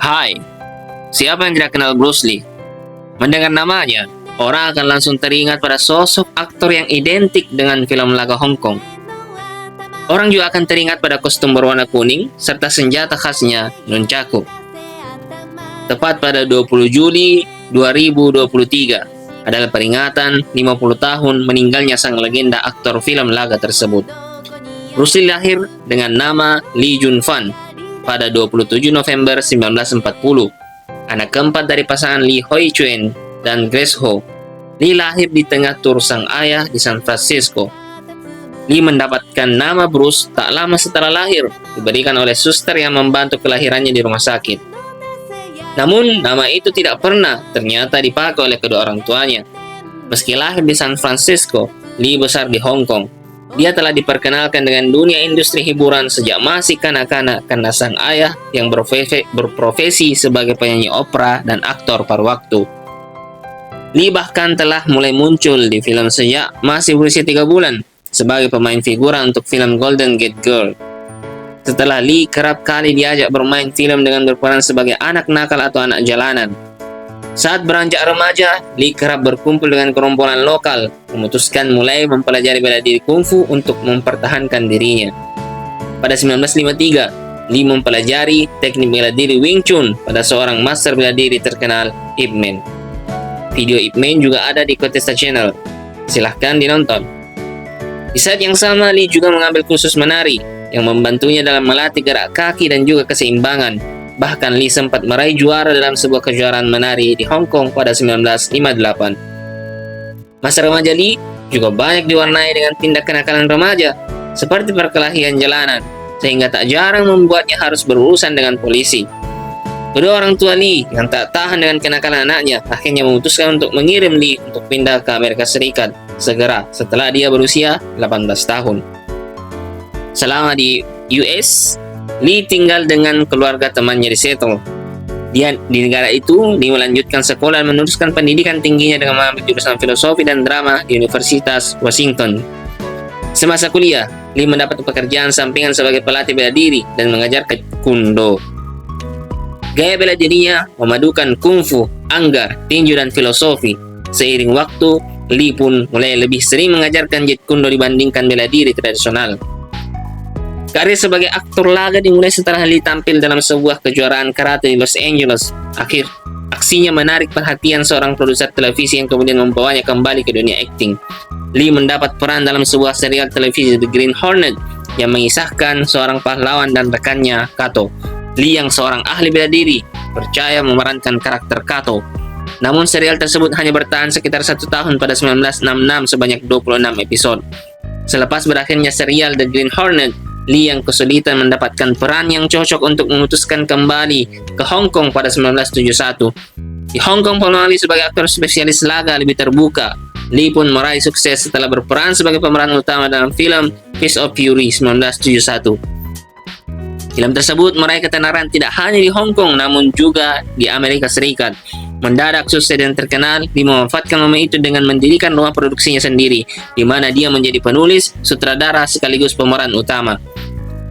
Hai, siapa yang tidak kenal Bruce Lee? Mendengar namanya, orang akan langsung teringat pada sosok aktor yang identik dengan film laga Hong Kong. Orang juga akan teringat pada kostum berwarna kuning serta senjata khasnya nunchaku. Tepat pada 20 Juli 2023 adalah peringatan 50 tahun meninggalnya sang legenda aktor film laga tersebut. Bruce Lee lahir dengan nama Lee Jun Fan pada 27 November 1940. Anak keempat dari pasangan Lee Hoi Chuen dan Grace Ho. Lee lahir di tengah tur sang ayah di San Francisco. Lee mendapatkan nama Bruce tak lama setelah lahir, diberikan oleh suster yang membantu kelahirannya di rumah sakit. Namun, nama itu tidak pernah ternyata dipakai oleh kedua orang tuanya. Meski lahir di San Francisco, Lee besar di Hong Kong. Dia telah diperkenalkan dengan dunia industri hiburan sejak masih kanak-kanak karena sang ayah yang berprofesi sebagai penyanyi opera dan aktor paruh waktu. Lee bahkan telah mulai muncul di film sejak masih berusia 3 bulan sebagai pemain figuran untuk film Golden Gate Girl. Setelah Lee kerap kali diajak bermain film dengan berperan sebagai anak nakal atau anak jalanan. Saat beranjak remaja, Lee kerap berkumpul dengan gerombolan lokal, memutuskan mulai mempelajari bela diri kungfu untuk mempertahankan dirinya. Pada 1953, Lee mempelajari teknik bela diri Wing Chun pada seorang master bela diri terkenal, Ip Man. Video Ip Man juga ada di Kotesta Channel. Silahkan dinonton. Di saat yang sama, Lee juga mengambil kursus menari yang membantunya dalam melatih gerak kaki dan juga keseimbangan. Bahkan Lee sempat meraih juara dalam sebuah kejuaraan menari di Hong Kong pada 1958. Masa remaja Lee juga banyak diwarnai dengan tindak kenakalan remaja, seperti perkelahian jalanan, sehingga tak jarang membuatnya harus berurusan dengan polisi. Kedua orang tua Lee yang tak tahan dengan kenakalan anaknya akhirnya memutuskan untuk mengirim Lee untuk pindah ke Amerika Serikat segera setelah dia berusia 18 tahun. Selama di US, Lee tinggal dengan keluarga temannya di Seattle. Dia di negara itu, Lee melanjutkan sekolah dan meneruskan pendidikan tingginya dengan mengambil jurusan filosofi dan drama di Universitas Washington. Semasa kuliah, Lee mendapat pekerjaan sampingan sebagai pelatih bela diri dan mengajar taekwondo. Gaya bela dirinya memadukan kungfu, anggar, tinju, dan filosofi. Seiring waktu, Lee pun mulai lebih sering mengajarkan jeet kune do dibandingkan bela diri tradisional. Karir sebagai aktor laga dimulai setelah Lee tampil dalam sebuah kejuaraan karate di Los Angeles. Aksinya menarik perhatian seorang produser televisi yang kemudian membawanya kembali ke dunia akting. Lee mendapat peran dalam sebuah serial televisi The Green Hornet yang mengisahkan seorang pahlawan dan rekannya, Kato. Lee yang seorang ahli bela diri percaya memerankan karakter Kato. Namun serial tersebut hanya bertahan sekitar 1 tahun pada 1966 sebanyak 26 episode. Selepas berakhirnya serial The Green Hornet, Lee yang kesulitan mendapatkan peran yang cocok untuk memutuskan kembali ke Hong Kong pada 1971. Di Hong Kong, peluang Lee sebagai aktor spesialis laga lebih terbuka. Lee pun meraih sukses setelah berperan sebagai pemeran utama dalam film Fist of Fury 1971. Film tersebut meraih ketenaran tidak hanya di Hong Kong namun juga di Amerika Serikat. Mendadak sukses dan terkenal, Lee memanfaatkan momen itu dengan mendirikan rumah produksinya sendiri, di mana dia menjadi penulis, sutradara sekaligus pemeran utama.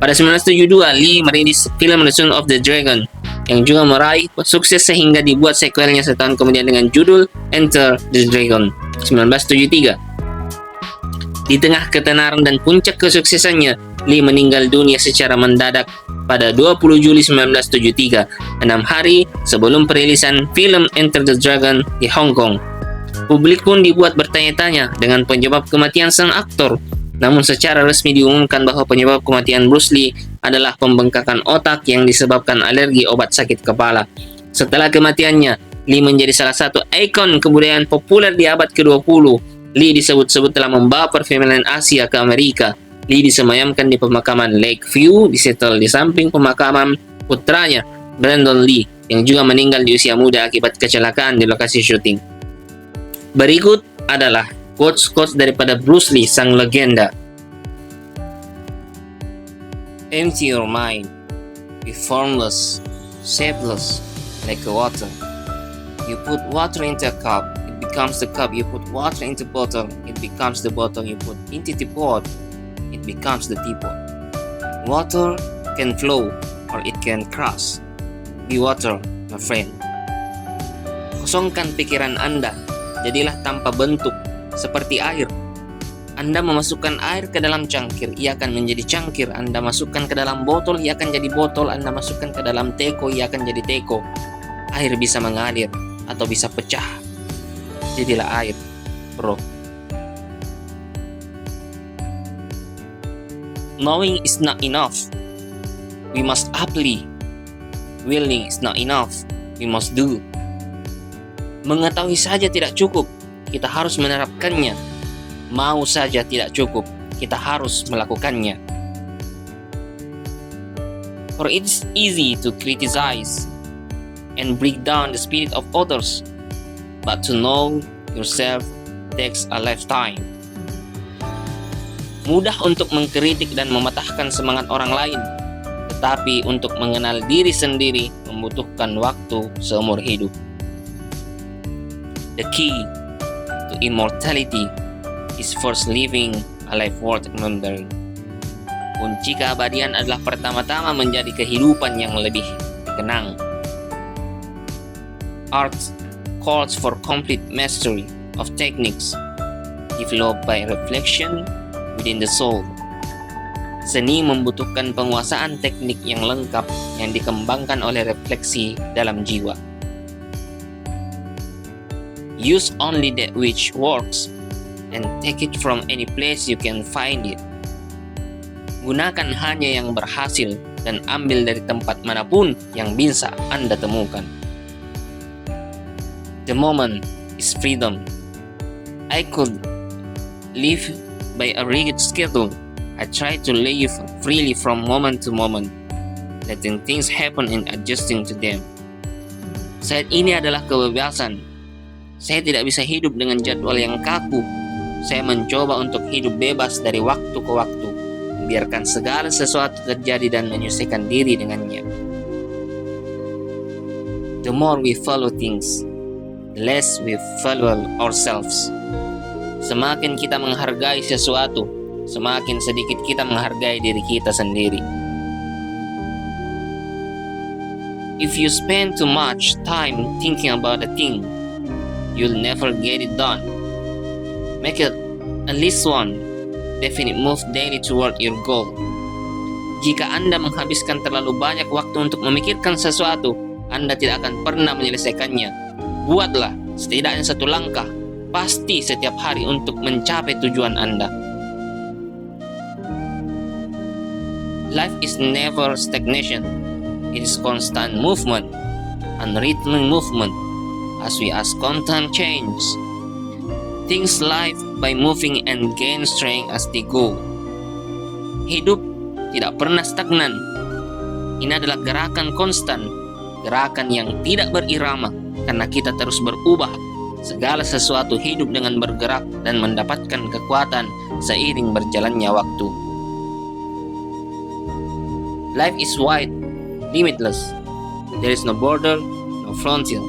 Pada 1972, Lee merilis film The Son of the Dragon, yang juga meraih sukses sehingga dibuat sequelnya setahun kemudian dengan judul Enter the Dragon, 1973. Di tengah ketenaran dan puncak kesuksesannya, Lee meninggal dunia secara mendadak pada 20 Juli 1973, 6 hari sebelum perilisan film Enter the Dragon di Hong Kong. Publik pun dibuat bertanya-tanya dengan penyebab kematian sang aktor. Namun secara resmi diumumkan bahwa penyebab kematian Bruce Lee adalah pembengkakan otak yang disebabkan alergi obat sakit kepala. Setelah kematiannya, Lee menjadi salah satu ikon kebudayaan populer di abad ke-20. Lee disebut-sebut telah membawa perfilman Asia ke Amerika. Lee disemayamkan di pemakaman Lakeview di Seattle di samping pemakaman putranya, Brandon Lee, yang juga meninggal di usia muda akibat kecelakaan di lokasi syuting. Berikut adalah quotes-quotes daripada Bruce Lee, sang legenda. Empty your mind. Be formless, shapeless, like a water. You put water into a cup, it becomes the cup. You put water into a bottle, it becomes the bottle. You put into the pot, it becomes the teapot. Water can flow or it can crush. be water, my friend. Kosongkan pikiran Anda, jadilah tanpa bentuk, seperti air. Anda memasukkan air ke dalam cangkir, ia akan menjadi cangkir. Anda masukkan ke dalam botol, ia akan jadi botol. Anda masukkan ke dalam teko, ia akan jadi teko. Air bisa mengalir atau bisa pecah. Jadilah air, bro. Knowing is not enough. We must apply. Willing is not enough. We must do. Mengetahui saja tidak cukup, kita harus menerapkannya. Mau saja tidak cukup, kita harus melakukannya. For it's easy to criticize and break down the spirit of others, but to know yourself takes a lifetime. Mudah untuk mengkritik dan mematahkan semangat orang lain, tetapi untuk mengenal diri sendiri membutuhkan waktu seumur hidup. The key to immortality is first living a life worth remembering. Kunci keabadian adalah pertama-tama menjadi kehidupan yang lebih dikenang. Art calls for complete mastery of techniques developed by reflection within the soul. Seni membutuhkan penguasaan teknik yang lengkap yang dikembangkan oleh refleksi dalam jiwa. Use only that which works and take it from any place you can find it. Gunakan hanya yang berhasil dan ambil dari tempat manapun yang bisa Anda temukan. The moment is freedom. I could live by a rigid schedule. I try to live freely from moment to moment, letting things happen and adjusting to them. Saat ini adalah kebebasan. Saya tidak bisa hidup dengan jadwal yang kaku. Saya mencoba untuk hidup bebas dari waktu ke waktu, membiarkan segala sesuatu terjadi dan menyesuaikan diri dengannya. The more we follow things, the less we follow ourselves. Semakin kita menghargai sesuatu, semakin sedikit kita menghargai diri kita sendiri. If you spend too much time thinking about a thing, you'll never get it done. Make it at least one definite move daily toward your goal. Jika Anda menghabiskan terlalu banyak waktu untuk memikirkan sesuatu, Anda tidak akan pernah menyelesaikannya. Buatlah setidaknya satu langkah, pasti setiap hari untuk mencapai tujuan Anda. Life is never stagnation. It is constant movement, unwritten movement. As we ask constant change, things life by moving and gain strength as they go. Hidup tidak pernah stagnan. Ini adalah gerakan konstan, gerakan yang tidak berirama, karena kita terus berubah. Segala sesuatu hidup dengan bergerak dan mendapatkan kekuatan seiring berjalannya waktu. Life is wide, limitless. There is no border, no frontier.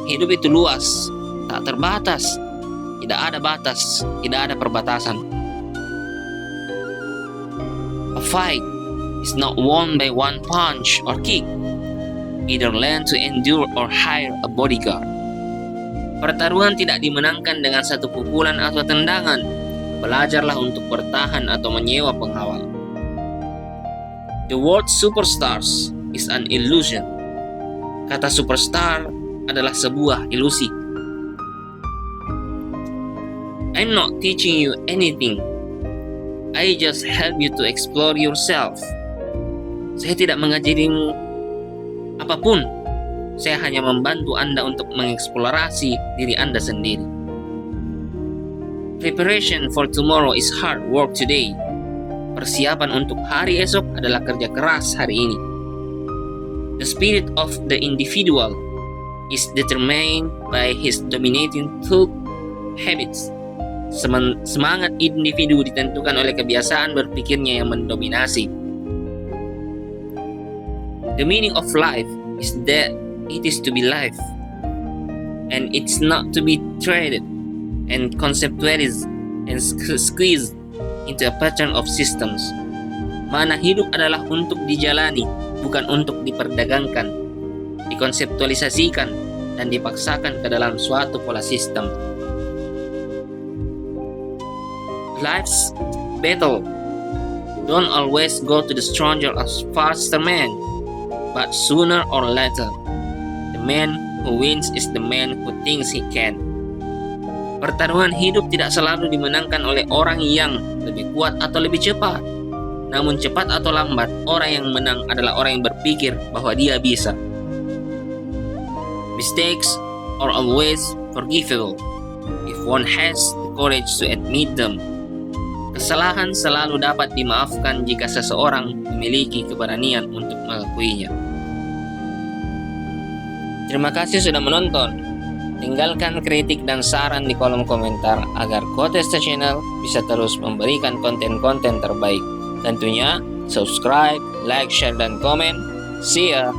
Hidup itu luas, tak terbatas, tidak ada batas, tidak ada perbatasan. A fight is not won by one punch or kick. Either learn to endure or hire a bodyguard. Pertarungan tidak dimenangkan dengan satu pukulan atau tendangan. Belajarlah untuk bertahan atau menyewa pengawal. The word superstars is an illusion. Kata superstar adalah sebuah ilusi. I'm not teaching you anything. I just help you to explore yourself. Saya tidak mengajarimu apapun. Saya hanya membantu Anda untuk mengeksplorasi diri Anda sendiri. Preparation for tomorrow is hard work today. Persiapan untuk hari esok adalah kerja keras hari ini. The spirit of the individual is determined by his dominating thought habits. Semangat individu ditentukan oleh kebiasaan berpikirnya yang mendominasi. The meaning of life is that it is to be life, and it's not to be traded and conceptualized and squeezed into a pattern of systems. Mana hidup adalah untuk dijalani, bukan untuk diperdagangkan, dikonseptualisasikan, dan dipaksakan ke dalam suatu pola sistem. Life's battle don't always go to the stronger or faster man, but sooner or later, the man who wins is the man who thinks he can. Pertarungan hidup tidak selalu dimenangkan oleh orang yang lebih kuat atau lebih cepat. Namun cepat atau lambat, orang yang menang adalah orang yang berpikir bahwa dia bisa. Mistakes are always forgivable if one has the courage to admit them. Kesalahan selalu dapat dimaafkan jika seseorang memiliki keberanian untuk mengakuinya. Terima kasih sudah menonton. Tinggalkan kritik dan saran di kolom komentar agar Kotesta Channel bisa terus memberikan konten-konten terbaik. Tentunya subscribe, like, share, dan komen. See ya!